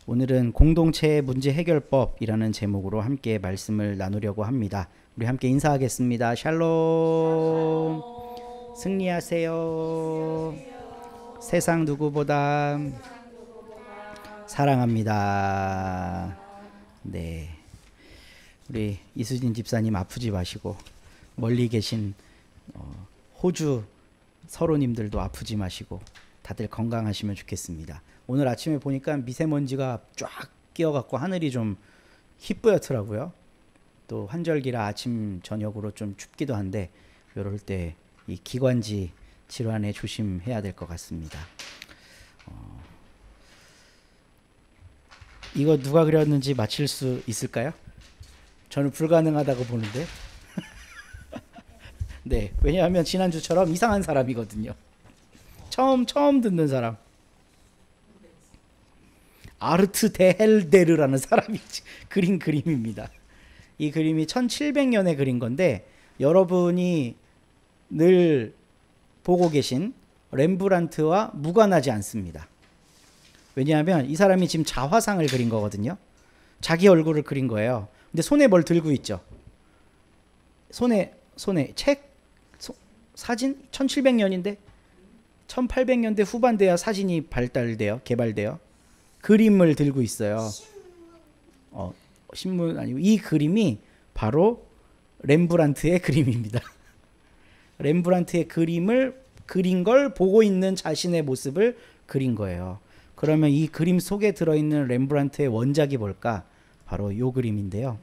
오늘은 공동체 문제 해결법이라는 제목으로 함께 말씀을 나누려고 합니다. 우리 함께 인사하겠습니다. 샬롬. 승리하세요. 세상 누구보다 사랑합니다. 네. 우리 이수진 집사님 아프지 마시고 멀리 계신 호주 서로님들도 아프지 마시고 다들 건강하시면 좋겠습니다. 오늘 아침에 보니까 미세먼지가 쫙 끼어갖고 하늘이 좀 희뿌옇더라고요. 또 환절기라 아침 저녁으로 좀 춥기도 한데 이럴 때 이 기관지 질환에 조심해야 될 것 같습니다. 이거 누가 그렸는지 맞힐 수 있을까요? 저는 불가능하다고 보는데. 네, 왜냐하면 지난주처럼 이상한 사람이거든요. 처음 듣는 사람. 아르트 데헬데르라는 사람이 그린 그림입니다. 이 그림이 1700년에 그린 건데 여러분이 늘 보고 계신 렘브란트와 무관하지 않습니다. 왜냐하면 이 사람이 지금 자화상을 그린 거거든요. 자기 얼굴을 그린 거예요. 근데 손에 뭘 들고 있죠? 손에 책? 사진? 1700년인데 1800년대 후반돼야 사진이 개발돼요. 그림을 들고 있어요. 신문 아니고 이 그림이 바로 렘브란트의 그림입니다. 렘브란트의 그림을 그린 걸 보고 있는 자신의 모습을 그린 거예요. 그러면 이 그림 속에 들어있는 렘브란트의 원작이 뭘까? 바로 이 그림인데요.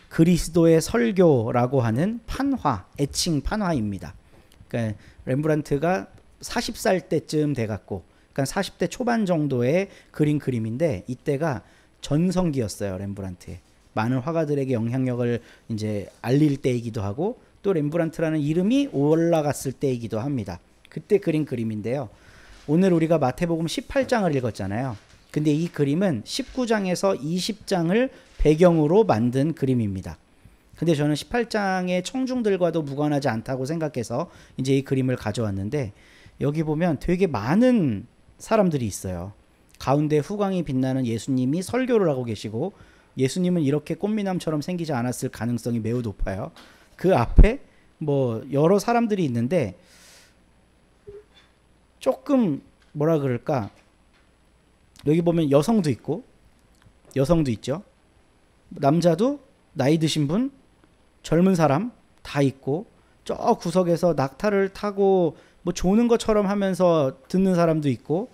그리스도의 설교라고 하는 판화, 애칭 판화입니다. 그러니까 렘브란트가 40살 때쯤 돼갖고, 그러니까 40대 초반 정도에 그린 그림인데 이때가 전성기였어요. 렘브란트의 많은 화가들에게 영향력을 이제 알릴 때이기도 하고 또 렘브란트라는 이름이 올라갔을 때이기도 합니다. 그때 그린 그림인데요. 오늘 우리가 마태복음 18장을 읽었잖아요. 근데 이 그림은 19장에서 20장을 배경으로 만든 그림입니다. 근데 저는 18장의 청중들과도 무관하지 않다고 생각해서 이제 이 그림을 가져왔는데 여기 보면 되게 많은 사람들이 있어요. 가운데 후광이 빛나는 예수님이 설교를 하고 계시고 예수님은 이렇게 꽃미남처럼 생기지 않았을 가능성이 매우 높아요. 그 앞에 뭐 여러 사람들이 있는데 조금 뭐라 그럴까, 여기 보면 여성도 있고 여성도 있죠. 남자도 나이 드신 분, 젊은 사람 다 있고 저 구석에서 낙타를 타고 뭐 조는 것처럼 하면서 듣는 사람도 있고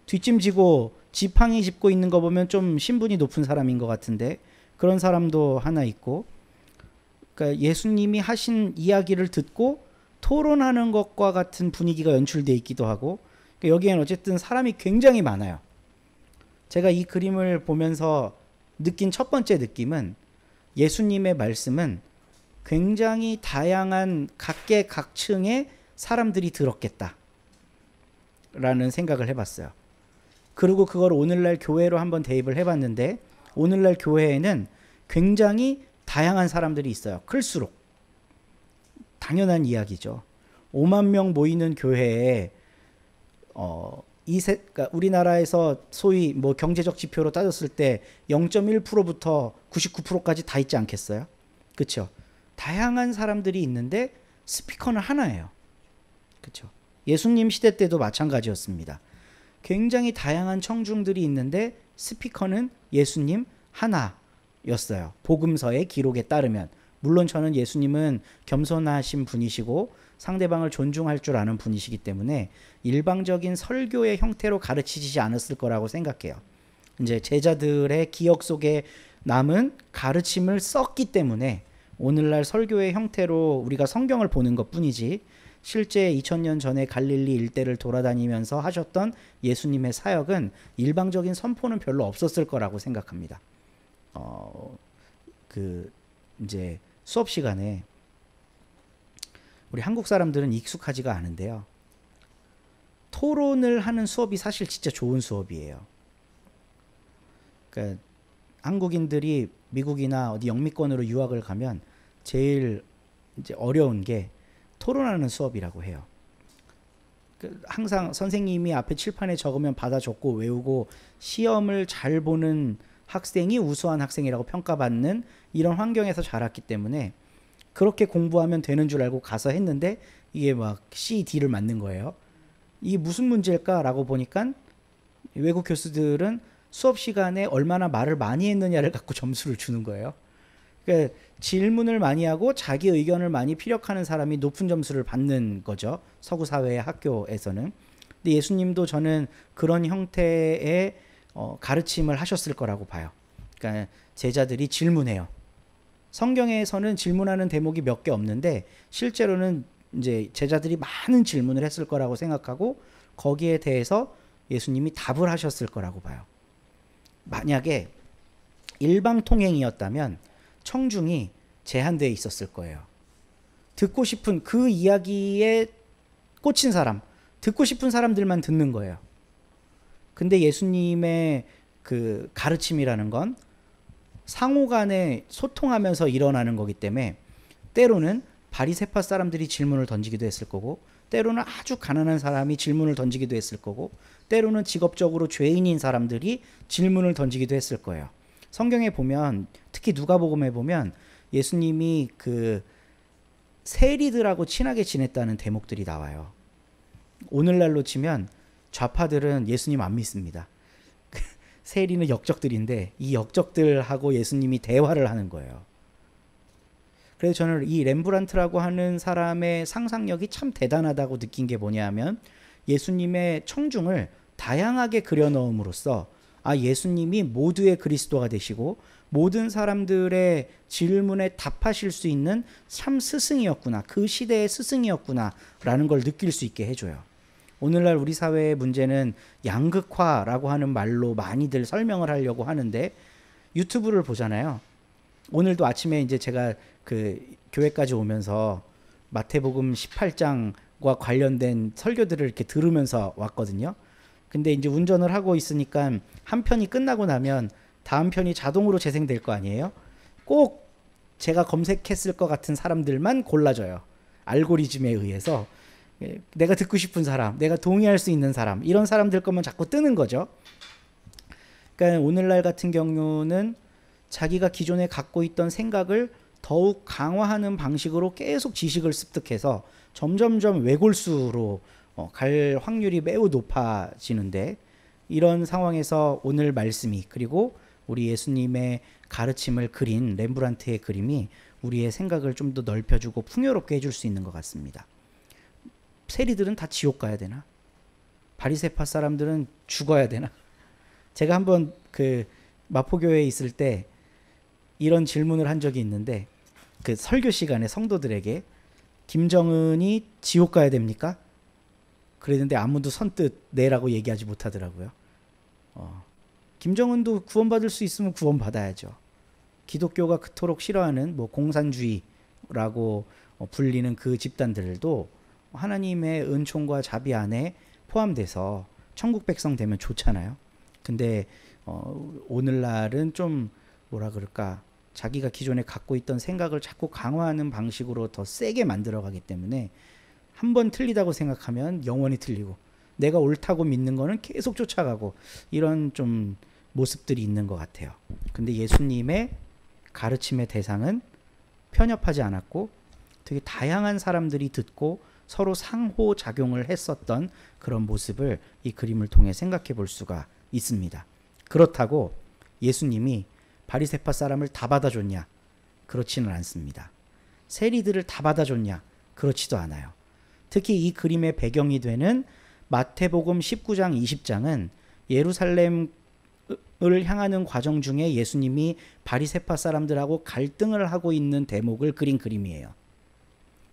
뒷짐지고 지팡이 짚고 있는 거 보면 좀 신분이 높은 사람인 것 같은데 그런 사람도 하나 있고, 그러니까 예수님이 하신 이야기를 듣고 토론하는 것과 같은 분위기가 연출되어 있기도 하고, 그러니까 여기에는 어쨌든 사람이 굉장히 많아요. 제가 이 그림을 보면서 느낀 첫 번째 느낌은 예수님의 말씀은 굉장히 다양한 각계각층의 사람들이 들었겠다 라는 생각을 해봤어요. 그리고 그걸 오늘날 교회로 한번 대입을 해봤는데 오늘날 교회에는 굉장히 다양한 사람들이 있어요. 클수록 당연한 이야기죠. 5만 명 모이는 교회에 그러니까 우리나라에서 소위 뭐 경제적 지표로 따졌을 때 0.1%부터 99%까지 다 있지 않겠어요? 그렇죠? 다양한 사람들이 있는데 스피커는 하나예요. 그렇죠? 예수님 시대 때도 마찬가지였습니다. 굉장히 다양한 청중들이 있는데 스피커는 예수님 하나였어요. 복음서의 기록에 따르면. 물론 저는 예수님은 겸손하신 분이시고 상대방을 존중할 줄 아는 분이시기 때문에 일방적인 설교의 형태로 가르치지 않았을 거라고 생각해요. 이제 제자들의 기억 속에 남은 가르침을 썼기 때문에 오늘날 설교의 형태로 우리가 성경을 보는 것뿐이지 실제 2000년 전에 갈릴리 일대를 돌아다니면서 하셨던 예수님의 사역은 일방적인 선포는 별로 없었을 거라고 생각합니다. 이제 수업 시간에 우리 한국 사람들은 익숙하지가 않은데요. 토론을 하는 수업이 사실 진짜 좋은 수업이에요. 그러니까 한국인들이 미국이나 어디 영미권으로 유학을 가면 제일 이제 어려운 게 토론하는 수업이라고 해요. 항상 선생님이 앞에 칠판에 적으면 받아 적고 외우고 시험을 잘 보는 학생이 우수한 학생이라고 평가받는 이런 환경에서 자랐기 때문에 그렇게 공부하면 되는 줄 알고 가서 했는데 이게 막 C, D를 맞는 거예요. 이게 무슨 문제일까라고 보니까 외국 교수들은 수업 시간에 얼마나 말을 많이 했느냐를 갖고 점수를 주는 거예요. 그러니까 질문을 많이 하고 자기 의견을 많이 피력하는 사람이 높은 점수를 받는 거죠. 서구 사회의 학교에서는. 근데 예수님도 저는 그런 형태의 가르침을 하셨을 거라고 봐요. 그러니까 제자들이 질문해요. 성경에서는 질문하는 대목이 몇 개 없는데 실제로는 이제 제자들이 많은 질문을 했을 거라고 생각하고 거기에 대해서 예수님이 답을 하셨을 거라고 봐요. 만약에 일방통행이었다면 청중이 제한되어 있었을 거예요. 듣고 싶은 그 이야기에 꽂힌 사람, 듣고 싶은 사람들만 듣는 거예요. 근데 예수님의 그 가르침이라는 건 상호 간에 소통하면서 일어나는 거기 때문에 때로는 바리새파 사람들이 질문을 던지기도 했을 거고 때로는 아주 가난한 사람이 질문을 던지기도 했을 거고 때로는 직업적으로 죄인인 사람들이 질문을 던지기도 했을 거예요. 성경에 보면 특히 누가복음에 보면 예수님이 그 세리들하고 친하게 지냈다는 대목들이 나와요. 오늘날로 치면 좌파들은 예수님 안 믿습니다. 세리는 역적들인데 이 역적들하고 예수님이 대화를 하는 거예요. 그래서 저는 이 렘브란트라고 하는 사람의 상상력이 참 대단하다고 느낀 게 뭐냐면 예수님의 청중을 다양하게 그려넣음으로써 예수님이 모두의 그리스도가 되시고 모든 사람들의 질문에 답하실 수 있는 참 스승이었구나. 그 시대의 스승이었구나 라는 걸 느낄 수 있게 해줘요. 오늘날 우리 사회의 문제는 양극화라고 하는 말로 많이들 설명을 하려고 하는데 유튜브를 보잖아요. 오늘도 아침에 이제 제가 그 교회까지 오면서 마태복음 18장과 관련된 설교들을 이렇게 들으면서 왔거든요. 근데 이제 운전을 하고 있으니까 한 편이 끝나고 나면 다음 편이 자동으로 재생될 거 아니에요? 꼭 제가 검색했을 것 같은 사람들만 골라줘요. 알고리즘에 의해서. 내가 듣고 싶은 사람, 내가 동의할 수 있는 사람, 이런 사람들 거면 자꾸 뜨는 거죠. 그러니까 오늘날 같은 경우는 자기가 기존에 갖고 있던 생각을 더욱 강화하는 방식으로 계속 지식을 습득해서 점점점 외골수로 갈 확률이 매우 높아지는데 이런 상황에서 오늘 말씀이 그리고 우리 예수님의 가르침을 그린 렘브란트의 그림이 우리의 생각을 좀 더 넓혀주고 풍요롭게 해줄 수 있는 것 같습니다. 세리들은 다 지옥 가야 되나? 바리새파 사람들은 죽어야 되나? 제가 한번 그 마포교회에 있을 때 이런 질문을 한 적이 있는데 그 설교 시간에 성도들에게 김정은이 지옥 가야 됩니까? 그랬는데 아무도 선뜻 네라고 얘기하지 못하더라고요. 김정은도 구원받을 수 있으면 구원받아야죠. 기독교가 그토록 싫어하는 뭐 공산주의라고 불리는 그 집단들도 하나님의 은총과 자비 안에 포함돼서 천국 백성 되면 좋잖아요. 근데 오늘날은 좀 뭐라 그럴까 자기가 기존에 갖고 있던 생각을 자꾸 강화하는 방식으로 더 세게 만들어가기 때문에 한 번 틀리다고 생각하면 영원히 틀리고 내가 옳다고 믿는 거는 계속 쫓아가고 이런 좀 모습들이 있는 것 같아요. 근데 예수님의 가르침의 대상은 편협하지 않았고 되게 다양한 사람들이 듣고 서로 상호작용을 했었던 그런 모습을 이 그림을 통해 생각해 볼 수가 있습니다. 그렇다고 예수님이 바리새파 사람을 다 받아줬냐? 그렇지는 않습니다. 세리들을 다 받아줬냐? 그렇지도 않아요. 특히 이 그림의 배경이 되는 마태복음 19장 20장은 예루살렘을 향하는 과정 중에 예수님이 바리새파 사람들하고 갈등을 하고 있는 대목을 그린 그림이에요.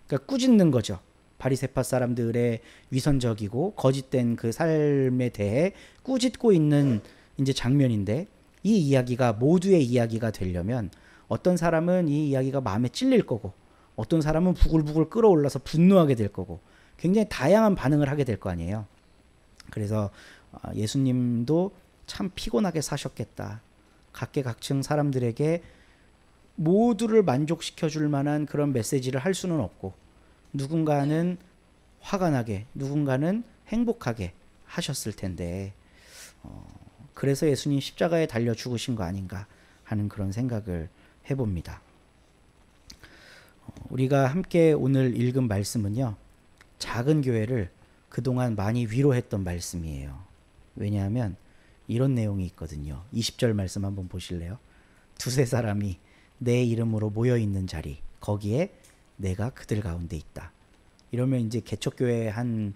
그러니까 꾸짖는 거죠. 바리새파 사람들의 위선적이고 거짓된 그 삶에 대해 꾸짖고 있는 이제 장면인데 이 이야기가 모두의 이야기가 되려면 어떤 사람은 이 이야기가 마음에 찔릴 거고 어떤 사람은 부글부글 끌어올라서 분노하게 될 거고 굉장히 다양한 반응을 하게 될 거 아니에요. 그래서 예수님도 참 피곤하게 사셨겠다. 각계각층 사람들에게 모두를 만족시켜 줄 만한 그런 메시지를 할 수는 없고 누군가는 화가 나게 누군가는 행복하게 하셨을 텐데 그래서 예수님 십자가에 달려 죽으신 거 아닌가 하는 그런 생각을 해봅니다. 우리가 함께 오늘 읽은 말씀은요, 작은 교회를 그동안 많이 위로했던 말씀이에요. 왜냐하면 이런 내용이 있거든요. 20절 말씀 한번 보실래요? 두세 사람이 내 이름으로 모여 있는 자리, 거기에 내가 그들 가운데 있다. 이러면 이제 개척교회 하는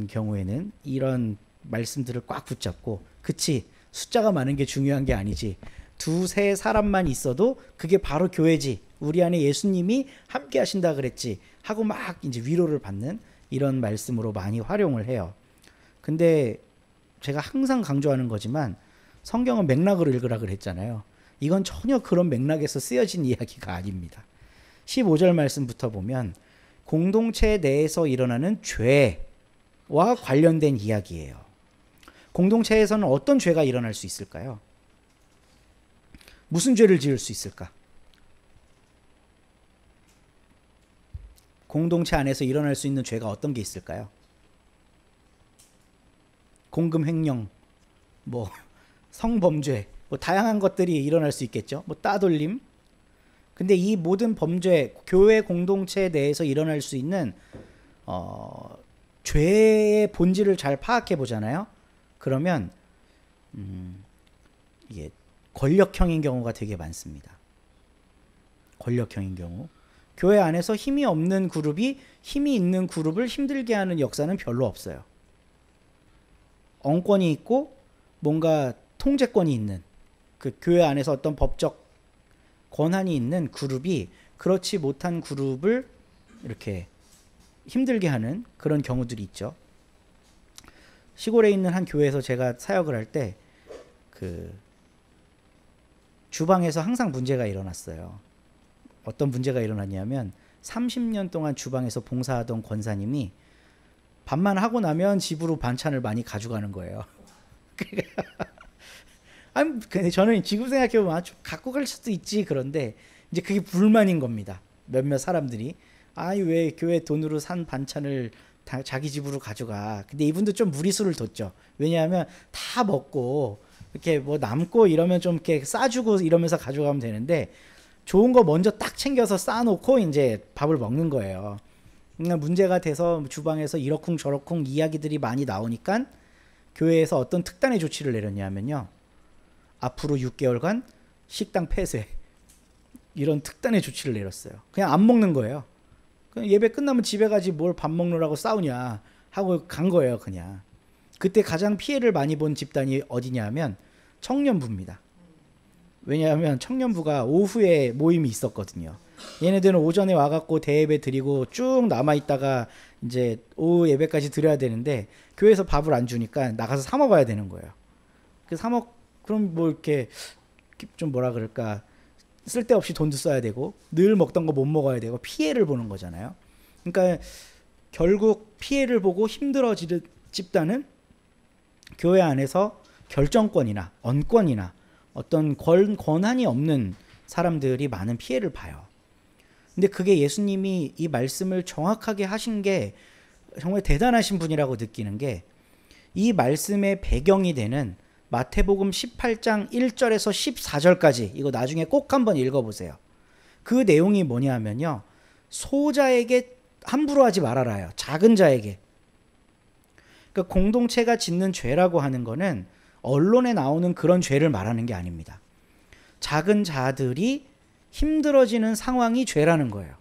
경우에는 이런 말씀들을 꽉 붙잡고, 그치, 숫자가 많은 게 중요한 게 아니지, 두세 사람만 있어도 그게 바로 교회지, 우리 안에 예수님이 함께 하신다 그랬지 하고 막 이제 위로를 받는 이런 말씀으로 많이 활용을 해요. 근데 제가 항상 강조하는 거지만 성경은 맥락으로 읽으라 그랬잖아요. 이건 전혀 그런 맥락에서 쓰여진 이야기가 아닙니다. 15절 말씀부터 보면 공동체 내에서 일어나는 죄와 관련된 이야기예요. 공동체에서는 어떤 죄가 일어날 수 있을까요? 무슨 죄를 지을 수 있을까? 공동체 안에서 일어날 수 있는 죄가 어떤 게 있을까요? 공금 횡령, 뭐 성범죄, 뭐 다양한 것들이 일어날 수 있겠죠. 뭐 따돌림. 근데 이 모든 범죄, 교회 공동체 내에서 일어날 수 있는 죄의 본질을 잘 파악해 보잖아요. 그러면 이게 권력형인 경우가 되게 많습니다. 권력형인 경우. 교회 안에서 힘이 없는 그룹이 힘이 있는 그룹을 힘들게 하는 역사는 별로 없어요. 엉권이 있고 뭔가 통제권이 있는, 그 교회 안에서 어떤 법적 권한이 있는 그룹이 그렇지 못한 그룹을 이렇게 힘들게 하는 그런 경우들이 있죠. 시골에 있는 한 교회에서 제가 사역을 할 때 그 주방에서 항상 문제가 일어났어요. 어떤 문제가 일어났냐면 30년 동안 주방에서 봉사하던 권사님이 밥만 하고 나면 집으로 반찬을 많이 가져가는 거예요. 아니, 근데 저는 지금 생각해보면 좀 갖고 갈 수도 있지. 그런데 이제 그게 불만인 겁니다. 몇몇 사람들이 왜 교회 돈으로 산 반찬을 다 자기 집으로 가져가. 근데 이분도 좀 무리수를 뒀죠. 왜냐하면 다 먹고 이렇게 뭐 남고 이러면 좀 이렇게 싸주고 이러면서 가져가면 되는데, 좋은 거 먼저 딱 챙겨서 싸놓고 이제 밥을 먹는 거예요. 그러니까 문제가 돼서 주방에서 이러쿵 저러쿵 이야기들이 많이 나오니까 교회에서 어떤 특단의 조치를 내렸냐면요, 앞으로 6개월간 식당 폐쇄, 이런 특단의 조치를 내렸어요. 그냥 안 먹는 거예요. 그냥 예배 끝나면 집에 가지 뭘 밥 먹느라고 싸우냐 하고 간 거예요. 그냥. 그때 가장 피해를 많이 본 집단이 어디냐면 청년부입니다. 왜냐하면 청년부가 오후에 모임이 있었거든요. 얘네들은 오전에 와갖고 대예배 드리고 쭉 남아있다가 이제 오후 예배까지 드려야 되는데 교회에서 밥을 안 주니까 나가서 사 먹어야 되는 거예요. 그럼 뭐 이렇게 좀 뭐라 그럴까, 쓸데없이 돈도 써야 되고 늘 먹던 거 못 먹어야 되고 피해를 보는 거잖아요. 그러니까 결국 피해를 보고 힘들어지는 집단은 교회 안에서 결정권이나 언권이나 어떤 권한이 없는 사람들이 많은 피해를 봐요. 근데 그게 예수님이 이 말씀을 정확하게 하신 게 정말 대단하신 분이라고 느끼는 게, 이 말씀의 배경이 되는 마태복음 18장 1절에서 14절까지, 이거 나중에 꼭 한번 읽어보세요. 그 내용이 뭐냐면요, 소자에게 함부로 하지 말아라요. 작은 자에게. 그러니까 공동체가 짓는 죄라고 하는 거는 언론에 나오는 그런 죄를 말하는 게 아닙니다. 작은 자들이 힘들어지는 상황이 죄라는 거예요.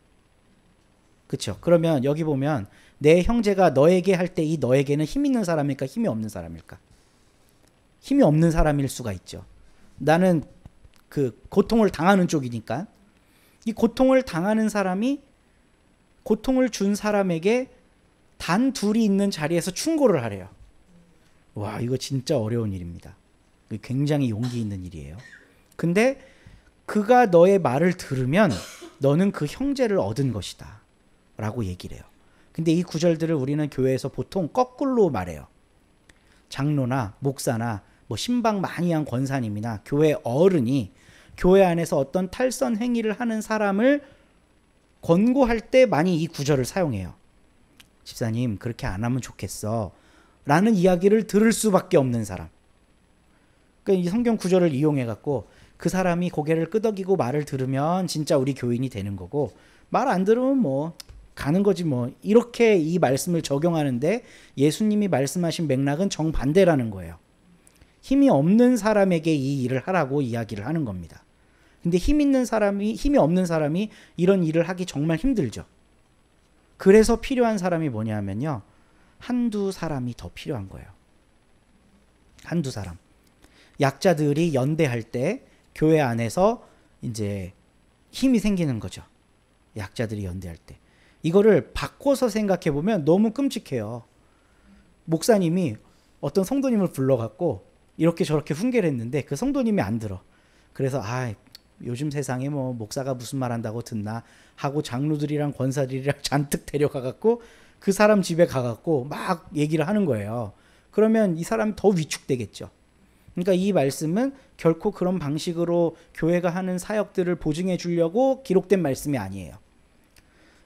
그렇죠? 그러면 여기 보면 내 형제가 너에게 할 때 이 너에게는 힘 있는 사람일까, 힘이 없는 사람일까? 힘이 없는 사람일 수가 있죠. 나는 그 고통을 당하는 쪽이니까. 이 고통을 당하는 사람이 고통을 준 사람에게 단 둘이 있는 자리에서 충고를 하래요. 와, 이거 진짜 어려운 일입니다. 굉장히 용기 있는 일이에요. 근데 그가 너의 말을 들으면 너는 그 형제를 얻은 것이다 라고 얘기를 해요. 근데 이 구절들을 우리는 교회에서 보통 거꾸로 말해요. 장로나 목사나 뭐 신방 많이 한 권사님이나 교회 어른이 교회 안에서 어떤 탈선 행위를 하는 사람을 권고할 때 많이 이 구절을 사용해요. 집사님, 그렇게 안 하면 좋겠어. 라는 이야기를 들을 수밖에 없는 사람. 그러니까 이 성경 구절을 이용해 갖고 그 사람이 고개를 끄덕이고 말을 들으면 진짜 우리 교인이 되는 거고, 말 안 들으면 뭐 가는 거지 뭐, 이렇게 이 말씀을 적용하는데 예수님이 말씀하신 맥락은 정반대라는 거예요. 힘이 없는 사람에게 이 일을 하라고 이야기를 하는 겁니다. 근데 힘이 없는 사람이 이런 일을 하기 정말 힘들죠. 그래서 필요한 사람이 뭐냐면요, 한두 사람이 더 필요한 거예요. 한두 사람. 약자들이 연대할 때 교회 안에서 이제 힘이 생기는 거죠. 약자들이 연대할 때. 이거를 바꿔서 생각해 보면 너무 끔찍해요. 목사님이 어떤 성도님을 불러갖고 이렇게 저렇게 훈계를 했는데 그 성도님이 안 들어. 그래서 요즘 세상에 뭐 목사가 무슨 말 한다고 듣나 하고 장로들이랑 권사들이랑 잔뜩 데려가갖고 그 사람 집에 가갖고 막 얘기를 하는 거예요. 그러면 이 사람이 더 위축되겠죠. 그러니까 이 말씀은 결코 그런 방식으로 교회가 하는 사역들을 보증해 주려고 기록된 말씀이 아니에요.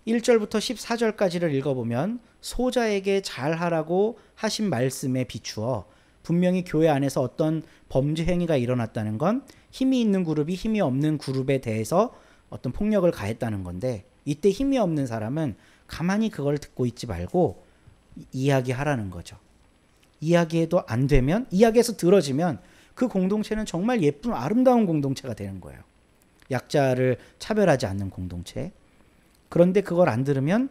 1절부터 14절까지를 읽어보면 소자에게 잘하라고 하신 말씀에 비추어 분명히 교회 안에서 어떤 범죄 행위가 일어났다는 건 힘이 있는 그룹이 힘이 없는 그룹에 대해서 어떤 폭력을 가했다는 건데, 이때 힘이 없는 사람은 가만히 그걸 듣고 있지 말고 이야기하라는 거죠. 이야기해도 안 되면, 이야기해서 들어지면 그 공동체는 정말 예쁜 아름다운 공동체가 되는 거예요. 약자를 차별하지 않는 공동체. 그런데 그걸 안 들으면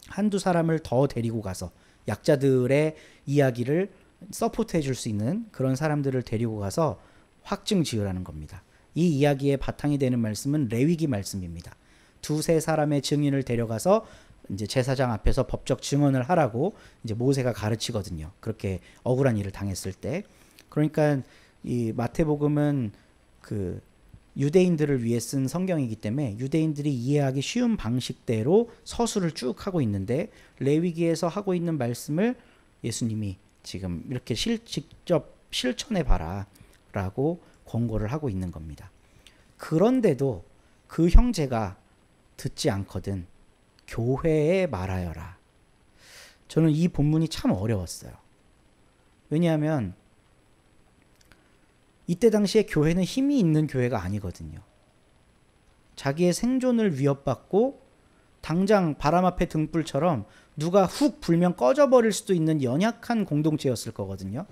한두 사람을 더 데리고 가서 약자들의 이야기를 서포트해 줄 수 있는 그런 사람들을 데리고 가서 확증 지으라는 겁니다. 이 이야기의 바탕이 되는 말씀은 레위기 말씀입니다. 두세 사람의 증인을 데려가서 이제 제사장 앞에서 법적 증언을 하라고 이제 모세가 가르치거든요. 그렇게 억울한 일을 당했을 때. 그러니까 이 마태복음은 그 유대인들을 위해 쓴 성경이기 때문에 유대인들이 이해하기 쉬운 방식대로 서술을 쭉 하고 있는데, 레위기에서 하고 있는 말씀을 예수님이 지금 이렇게 직접 실천해 봐라 라고 권고를 하고 있는 겁니다. 그런데도 그 형제가 듣지 않거든 교회에 말하여라. 저는 이 본문이 참 어려웠어요. 왜냐하면 이때 당시에 교회는 힘이 있는 교회가 아니거든요. 자기의 생존을 위협받고 당장 바람 앞에 등불처럼 누가 훅 불면 꺼져버릴 수도 있는 연약한 공동체였을 거거든요.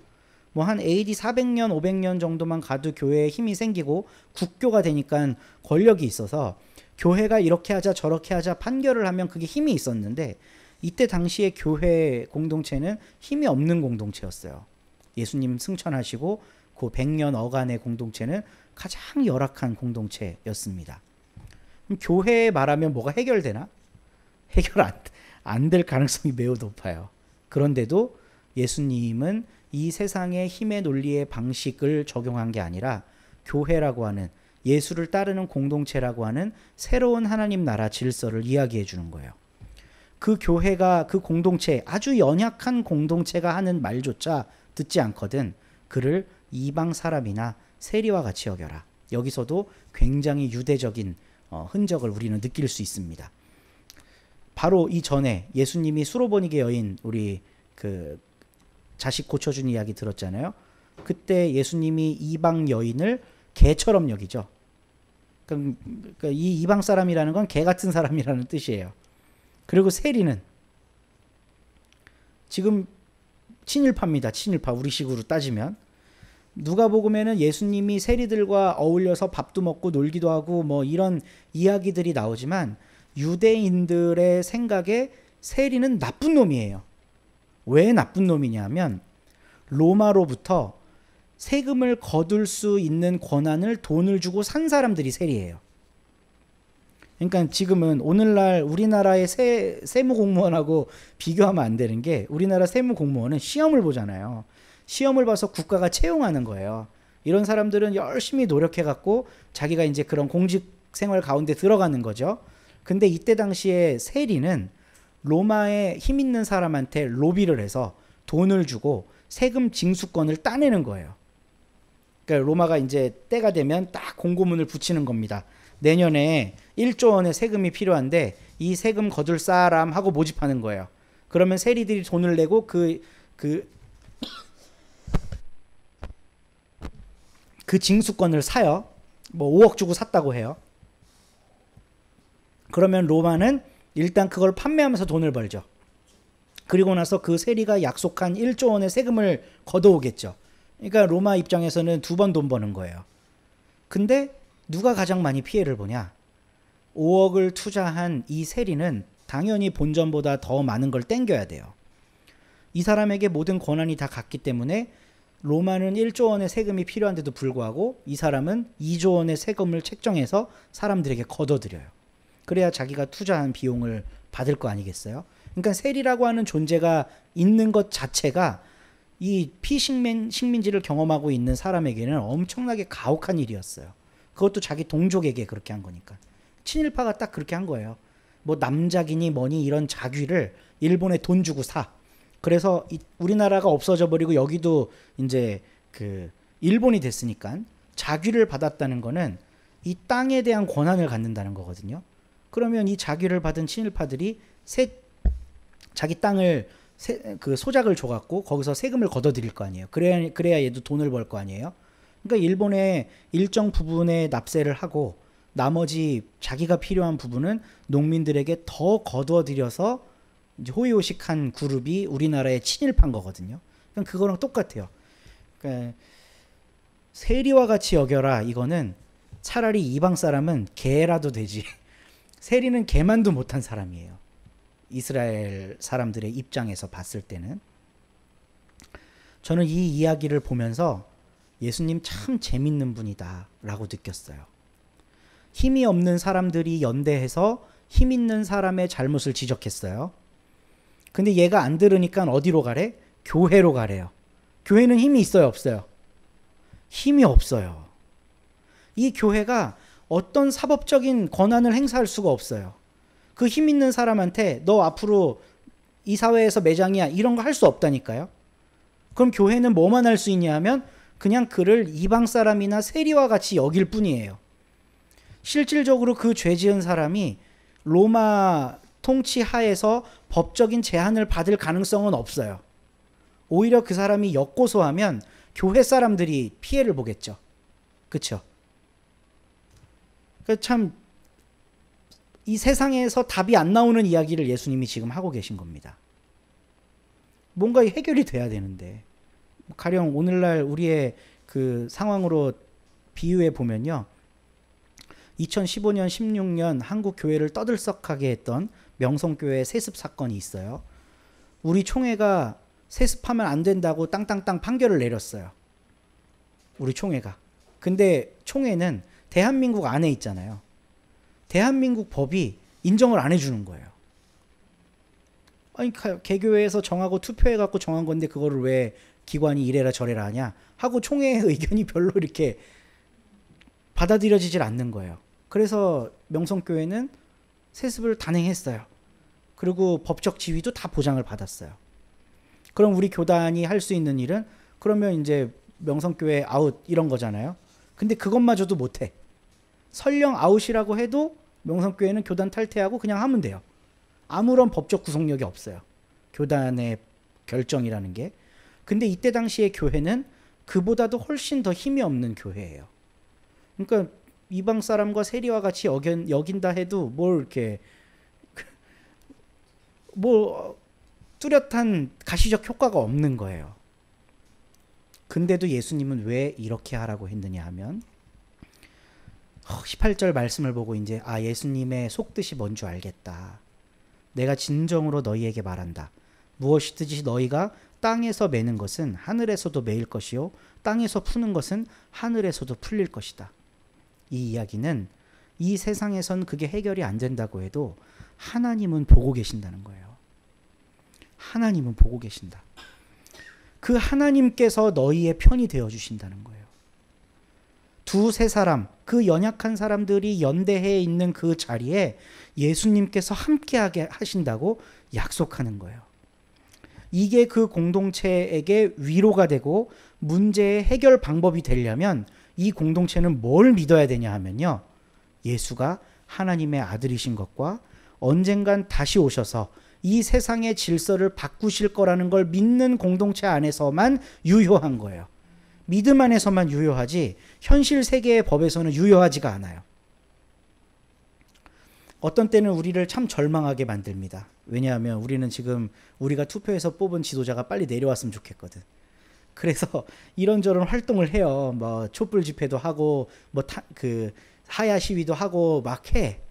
뭐 한 AD 400년, 500년 정도만 가도 교회에 힘이 생기고 국교가 되니까 권력이 있어서 교회가 이렇게 하자 저렇게 하자 판결을 하면 그게 힘이 있었는데, 이때 당시의 교회 공동체는 힘이 없는 공동체였어요. 예수님 승천하시고 그 100년 어간의 공동체는 가장 열악한 공동체였습니다. 그럼 교회에 말하면 뭐가 해결되나? 해결 안 될 가능성이 매우 높아요. 그런데도 예수님은 이 세상의 힘의 논리의 방식을 적용한 게 아니라 교회라고 하는, 예수를 따르는 공동체라고 하는 새로운 하나님 나라 질서를 이야기해 주는 거예요. 그 교회가, 그 공동체, 아주 연약한 공동체가 하는 말조차 듣지 않거든 그를 이방 사람이나 세리와 같이 여겨라. 여기서도 굉장히 유대적인 흔적을 우리는 느낄 수 있습니다. 바로 이전에 예수님이 수로보니게 여인, 우리 그 자식 고쳐준 이야기 들었잖아요. 그때 예수님이 이방 여인을 개처럼 여기죠. 그러니까 이 이방 사람이라는 건 개 같은 사람이라는 뜻이에요. 그리고 세리는 지금 친일파입니다. 친일파, 우리식으로 따지면. 누가복음에는 예수님이 세리들과 어울려서 밥도 먹고 놀기도 하고 뭐 이런 이야기들이 나오지만, 유대인들의 생각에 세리는 나쁜 놈이에요. 왜 나쁜 놈이냐면 로마로부터 세금을 거둘 수 있는 권한을 돈을 주고 산 사람들이 세리예요. 그러니까 지금은 오늘날 우리나라의 세무공무원하고 비교하면 안 되는 게, 우리나라 세무공무원은 시험을 보잖아요. 시험을 봐서 국가가 채용하는 거예요. 이런 사람들은 열심히 노력해갖고 자기가 이제 그런 공직 생활 가운데 들어가는 거죠. 근데 이때 당시에 세리는 로마의 힘 있는 사람한테 로비를 해서 돈을 주고 세금 징수권을 따내는 거예요. 그러니까 로마가 이제 때가 되면 딱 공고문을 붙이는 겁니다. 내년에 1조 원의 세금이 필요한데 이 세금 거둘 사람 하고 모집하는 거예요. 그러면 세리들이 돈을 내고 그 그 징수권을 사요. 뭐 5억 주고 샀다고 해요. 그러면 로마는 일단 그걸 판매하면서 돈을 벌죠. 그리고 나서 그 세리가 약속한 1조 원의 세금을 걷어오겠죠. 그러니까 로마 입장에서는 2번 돈 버는 거예요. 근데 누가 가장 많이 피해를 보냐? 5억을 투자한 이 세리는 당연히 본전보다 더 많은 걸 땡겨야 돼요. 이 사람에게 모든 권한이 다 갔기 때문에 로마는 1조 원의 세금이 필요한데도 불구하고 이 사람은 2조 원의 세금을 책정해서 사람들에게 걷어들여요. 그래야 자기가 투자한 비용을 받을 거 아니겠어요? 그러니까 세리라고 하는 존재가 있는 것 자체가 이 피식민지를 경험하고 있는 사람에게는 엄청나게 가혹한 일이었어요. 그것도 자기 동족에게 그렇게 한 거니까. 친일파가 딱 그렇게 한 거예요. 뭐 남작이니 뭐니 이런 자귀를 일본에 돈 주고 사. 그래서 우리나라가 없어져 버리고 여기도 이제 그 일본이 됐으니까 자귀를 받았다는 거는 이 땅에 대한 권한을 갖는다는 거거든요. 그러면 이 자귀를 받은 친일파들이 자기 땅을 그 소작을 줘갖고 거기서 세금을 걷어들일 거 아니에요. 그래야 얘도 돈을 벌 거 아니에요. 그러니까 일본의 일정 부분의 납세를 하고 나머지 자기가 필요한 부분은 농민들에게 더 거둬들여서 이제 호의호식한 그룹이 우리나라의 친일파인 거거든요. 그러니까 그거랑 똑같아요. 그러니까 세리와 같이 여겨라. 이거는 차라리 이방 사람은 개라도 되지. 세리는 개만도 못한 사람이에요. 이스라엘 사람들의 입장에서 봤을 때는. 저는 이 이야기를 보면서 예수님 참 재밌는 분이다 라고 느꼈어요. 힘이 없는 사람들이 연대해서 힘 있는 사람의 잘못을 지적했어요. 근데 얘가 안 들으니까 어디로 가래? 교회로 가래요. 교회는 힘이 있어요, 없어요? 힘이 없어요. 이 교회가 어떤 사법적인 권한을 행사할 수가 없어요. 그 힘 있는 사람한테 너 앞으로 이 사회에서 매장이야 이런 거 할 수 없다니까요. 그럼 교회는 뭐만 할 수 있냐 하면 그냥 그를 이방 사람이나 세리와 같이 여길 뿐이에요. 실질적으로 그 죄 지은 사람이 로마 통치 하에서 법적인 제한을 받을 가능성은 없어요. 오히려 그 사람이 역고소하면 교회 사람들이 피해를 보겠죠. 그렇죠? 참 이 세상에서 답이 안 나오는 이야기를 예수님이 지금 하고 계신 겁니다. 뭔가 해결이 돼야 되는데 가령 오늘날 우리의 그 상황으로 비유해 보면요. 2015년, 16년 한국 교회를 떠들썩하게 했던 명성교회 세습 사건이 있어요. 우리 총회가 세습하면 안 된다고 땅땅땅 판결을 내렸어요. 우리 총회가. 근데 총회는 대한민국 안에 있잖아요. 대한민국 법이 인정을 안 해주는 거예요. 아니 개교회에서 정하고 투표해갖고 정한 건데 그거를 왜 기관이 이래라 저래라 하냐 하고 총회의 의견이 별로 이렇게 받아들여지질 않는 거예요. 그래서 명성교회는 세습을 단행했어요. 그리고 법적 지위도 다 보장을 받았어요. 그럼 우리 교단이 할 수 있는 일은 그러면 이제 명성교회 아웃 이런 거잖아요. 근데 그것마저도 못해. 설령 아웃이라고 해도 명성교회는 교단 탈퇴하고 그냥 하면 돼요. 아무런 법적 구속력이 없어요. 교단의 결정이라는 게. 근데 이때 당시의 교회는 그보다도 훨씬 더 힘이 없는 교회예요. 그러니까 이방 사람과 세리와 같이 여긴다 해도 뭘 이렇게 뭐 뚜렷한 가시적 효과가 없는 거예요. 근데도 예수님은 왜 이렇게 하라고 했느냐 하면 18절 말씀을 보고 이제 예수님의 속뜻이 뭔 줄 알겠다. 내가 진정으로 너희에게 말한다. 무엇이든지 너희가 땅에서 매는 것은 하늘에서도 매일 것이요 땅에서 푸는 것은 하늘에서도 풀릴 것이다. 이 이야기는 이 세상에선 그게 해결이 안 된다고 해도 하나님은 보고 계신다는 거예요. 하나님은 보고 계신다. 그 하나님께서 너희의 편이 되어주신다는 거예요. 두세 사람, 그 연약한 사람들이 연대해 있는 그 자리에 예수님께서 함께하게 하신다고 약속하는 거예요. 이게 그 공동체에게 위로가 되고 문제의 해결 방법이 되려면 이 공동체는 뭘 믿어야 되냐 하면요. 예수가 하나님의 아들이신 것과 언젠간 다시 오셔서 이 세상의 질서를 바꾸실 거라는 걸 믿는 공동체 안에서만 유효한 거예요. 믿음 안에서만 유효하지 현실 세계의 법에서는 유효하지가 않아요. 어떤 때는 우리를 참 절망하게 만듭니다. 왜냐하면 우리는 지금 우리가 투표해서 뽑은 지도자가 빨리 내려왔으면 좋겠거든. 그래서 이런저런 활동을 해요. 뭐 촛불 집회도 하고 뭐 그 하야 시위도 하고 막 해.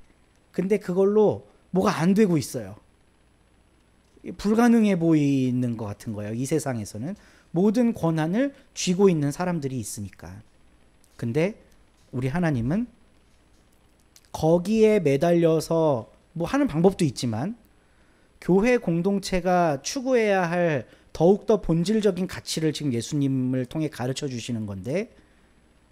근데 그걸로 뭐가 안 되고 있어요. 불가능해 보이는 것 같은 거예요. 이 세상에서는 모든 권한을 쥐고 있는 사람들이 있으니까. 근데 우리 하나님은 거기에 매달려서 뭐 하는 방법도 있지만 교회 공동체가 추구해야 할 더욱더 본질적인 가치를 지금 예수님을 통해 가르쳐 주시는 건데,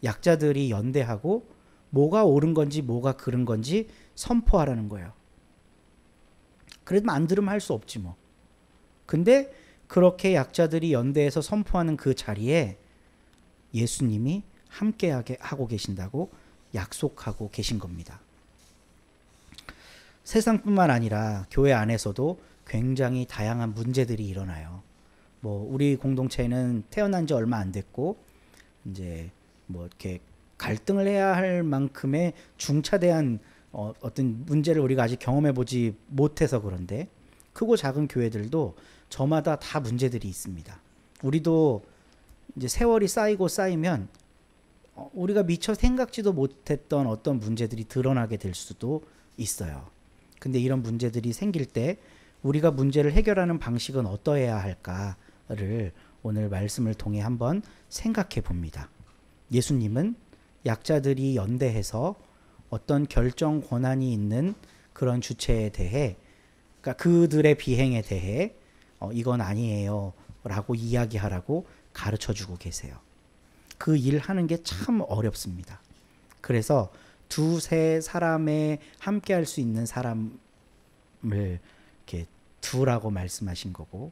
약자들이 연대하고 뭐가 옳은 건지 뭐가 그른 건지 선포하라는 거예요. 그래도 안 들으면 할 수 없지 뭐. 근데 그렇게 약자들이 연대해서 선포하는 그 자리에 예수님이 함께하게 하고 계신다고 약속하고 계신 겁니다. 세상뿐만 아니라 교회 안에서도 굉장히 다양한 문제들이 일어나요. 뭐 우리 공동체는 태어난 지 얼마 안 됐고 이제 뭐 이렇게 갈등을 해야 할 만큼의 중차대한 어떤 문제를 우리가 아직 경험해 보지 못해서 그런데, 크고 작은 교회들도 저마다 다 문제들이 있습니다. 우리도 이제 세월이 쌓이고 쌓이면 우리가 미처 생각지도 못했던 어떤 문제들이 드러나게 될 수도 있어요. 근데 이런 문제들이 생길 때 우리가 문제를 해결하는 방식은 어떠해야 할까를 오늘 말씀을 통해 한번 생각해 봅니다. 예수님은 약자들이 연대해서 어떤 결정 권한이 있는 그런 주체에 대해, 그러니까 그들의 비행에 대해 이건 아니에요 라고 이야기하라고 가르쳐 주고 계세요. 그 일 하는 게 참 어렵습니다. 그래서 두세 사람에 함께 할 수 있는 사람을 이렇게 두라고 말씀하신 거고,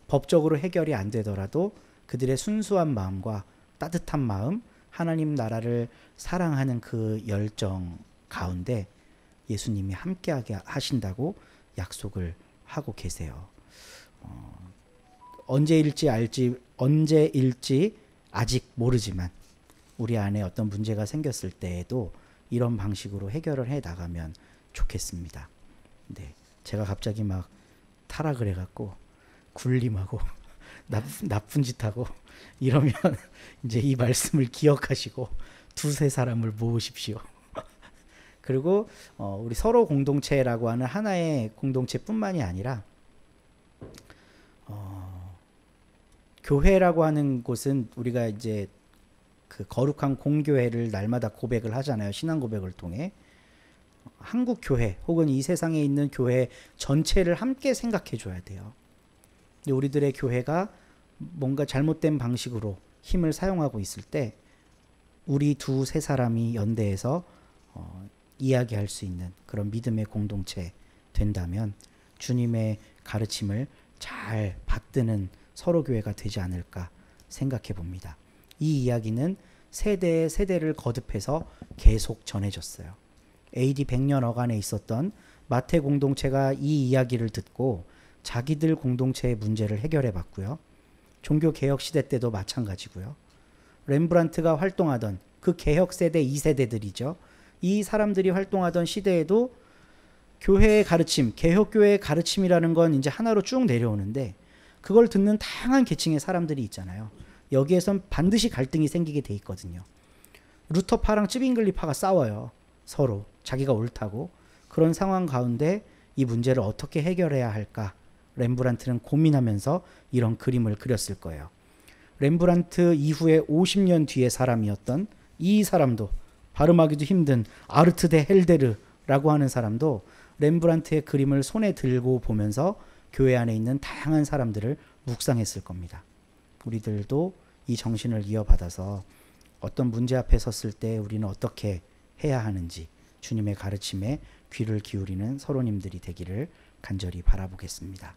법적으로 해결이 안 되더라도 그들의 순수한 마음과 따뜻한 마음, 하나님 나라를 사랑하는 그 열정 가운데 예수님이 함께하게 하신다고 약속을 하고 계세요. 언제일지 아직 모르지만 우리 안에 어떤 문제가 생겼을 때에도 이런 방식으로 해결을 해 나가면 좋겠습니다. 네, 제가 갑자기 막 타락을 해갖고 굴림하고 나쁜 짓하고 이러면 이제 이 말씀을 기억하시고 두세 사람을 모으십시오. 그리고 우리 서로 공동체라고 하는 하나의 공동체뿐만이 아니라 교회라고 하는 곳은 우리가 이제 그 거룩한 공교회를 날마다 고백을 하잖아요. 신앙 고백을 통해. 한국 교회 혹은 이 세상에 있는 교회 전체를 함께 생각해 줘야 돼요. 근데 우리들의 교회가 뭔가 잘못된 방식으로 힘을 사용하고 있을 때 우리 두세 사람이 연대해서 이야기할 수 있는 그런 믿음의 공동체 된다면 주님의 가르침을 잘 받드는 서로 교회가 되지 않을까 생각해 봅니다. 이 이야기는 세대의 세대를 거듭해서 계속 전해졌어요. AD 100년 어간에 있었던 마태 공동체가 이 이야기를 듣고 자기들 공동체의 문제를 해결해 봤고요. 종교 개혁 시대 때도 마찬가지고요. 렘브란트가 활동하던 그 개혁 세대 2세대들이죠. 이 사람들이 활동하던 시대에도 교회의 가르침, 개혁교회의 가르침이라는 건 이제 하나로 쭉 내려오는데 그걸 듣는 다양한 계층의 사람들이 있잖아요. 여기에선 반드시 갈등이 생기게 돼 있거든요. 루터파랑 쯔빙글리파가 싸워요. 서로 자기가 옳다고. 그런 상황 가운데 이 문제를 어떻게 해결해야 할까? 렘브란트는 고민하면서 이런 그림을 그렸을 거예요. 렘브란트 이후에 50년 뒤의 사람이었던 이 사람도, 발음하기도 힘든 아르트 데 헬데르라고 하는 사람도 렘브란트의 그림을 손에 들고 보면서 교회 안에 있는 다양한 사람들을 묵상했을 겁니다. 우리들도 이 정신을 이어받아서 어떤 문제 앞에 섰을 때 우리는 어떻게 해야 하는지 주님의 가르침에 귀를 기울이는 서로님들이 되기를 간절히 바라보겠습니다.